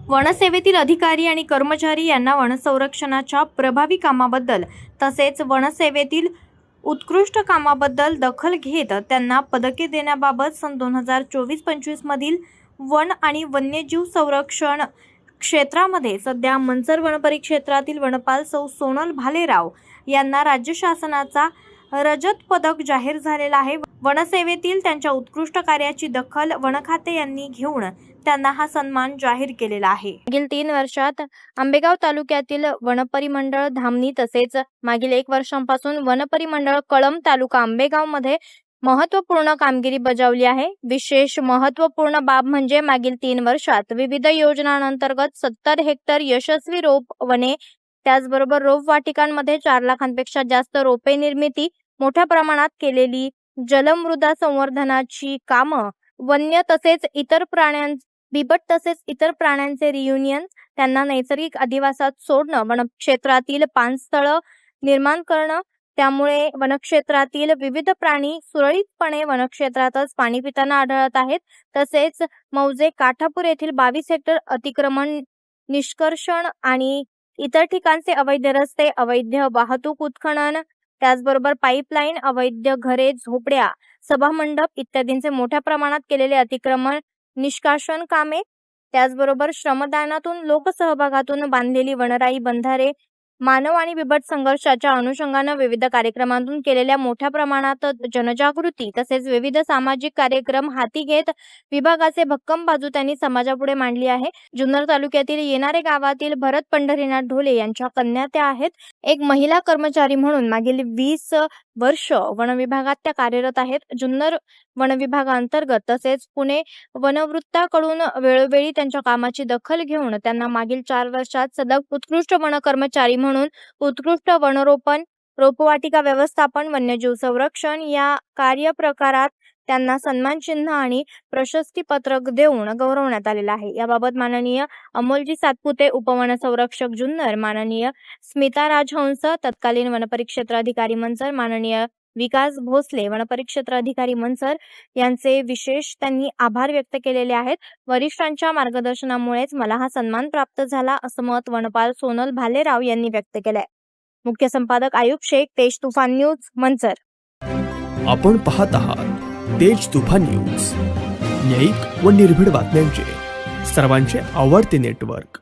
वनसेवेतील अधिकारी आणि कर्मचारी यांना वनसंरक्षणाच्या प्रभावी कामाबद्दल तसेच वनसेवेतील उत्कृष्ट कामाबद्दल दखल घेत त्यांना पदके देण्याबाबत सन 2024-25 मधील वन आणि वन्यजीव संरक्षण क्षेत्रामध्ये सध्या मंचर वनपरिक्षेत्रातील वनपाल सौ सोनल भालेराव यांना राज्य शासनाचा रजत पदक जाहीर झालेला आहे। वनसेवेतील त्यांच्या उत्कृष्ट कार्याची दखल वन खाते यांनी घेऊन त्यांना हा सन्मान जाहीर केलेला आहे। मागील 3 वर्षात आंबेगाव तालुक्यातील वनपरिमंडळ धामणी तसेच मागील 1 वर्षांपासून वनपरिमंडळ कळंब तालुका आंबेगाव मध्ये महत्त्वपूर्ण कामगिरी बजावली आहे। विशेष महत्त्वपूर्ण बाब म्हणजे मागील 3 वर्षात विविध योजनांअंतर्गत 70 हेक्टर यशस्वी रोप वने, त्याचबरोबर रोप वाटिकांमध्ये 4 लाखांपेक्षा जास्त रोपे निर्मिती, मोठ्या प्रमाणात केलेली जलमृदा संवर्धनाची कामं, वन्य तसेच इतर बिबट तसेच इतर प्राण्यांचे रियुनियन, त्यांना नैसर्गिक अधिवासात सोडणं, वनक्षेत्रातील पाणस्थळं निर्माण करणं, त्यामुळे वनक्षेत्रातील विविध प्राणी सुरळीतपणे वनक्षेत्रातच पाणी पिताना आढळत आहेत। तसेच मौजे काठापूर येथील 22 हेक्टर अतिक्रमण निष्कर्षण आणि इतर ठिकाणचे अवैध रस्ते, अवैध वाहतूक उत्खनन, त्याचबरोबर पाईपलाईन, अवैध घरे, झोपड्या, सभामंडप इत्यादींचे मोठ्या प्रमाणात केलेले अतिक्रमण निष्कासन कामे, त्याचबरोबर श्रमदानातून लोकसहभागातून बांधलेली वनराई बंधारे, मानव आणि बिबट संघर्षाच्या अनुषंगाने विविध कार्यक्रमांतून केलेल्या मोठ्या प्रमाणात जनजागृती तसेच विविध सामाजिक कार्यक्रम हाती घेत विभागाचे भक्कम बाजू त्यांनी समाजापुढे मांडली आहे। जुन्नर तालुक्यातील येणारे गावातील भरत पंढरीनाथ ढोले यांच्या कन्या त्या आहेत। एक महिला कर्मचारी म्हणून मागील 20 वर्ष वन विभागात त्या कार्यरत आहेत। जुन्नर वन विभागाअंतर्गत तसेच पुणे वनवृत्ताकडून वेळोवेळी त्यांच्या कामाची दखल घेऊन त्यांना मागील 4 वर्षात सलग उत्कृष्ट वन कर्मचारी म्हणून उत्कृष्ट वनरोपण, रोपवाटिका व्यवस्थापन, वन्यजीव संरक्षण या कार्यप्रकारात त्यांना सन्मान चिन्ह आणि प्रशस्ती पत्रक देऊन गौरवण्यात आलेला आहे। याबाबत माननीय अमोलजी सातपुते, उपवनसंरक्षक जुन्नर, माननीय स्मिता राजहंस, तत्कालीन वनपरिक्षेत्र अधिकारी मंचर, माननीय विकास भोसले, वनपरिक्षेत्र अधिकारी मंचर यांचे विशेष त्यांनी आभार व्यक्त केलेले आहेत। वरिष्ठांच्या मार्गदर्शनामुळेच मला हा सन्मान प्राप्त झाला, असं मत वनपाल सोनल भालेराव यांनी व्यक्त केलंय। मुख्य संपादक आयुब शेख, तेज तुफान न्यूज, मंचर। आपण पाहत आहात तेज तुफान न्यूज, न्यायिक व निर्भीड बातम्यांचे सर्वांचे आवडते नेटवर्क।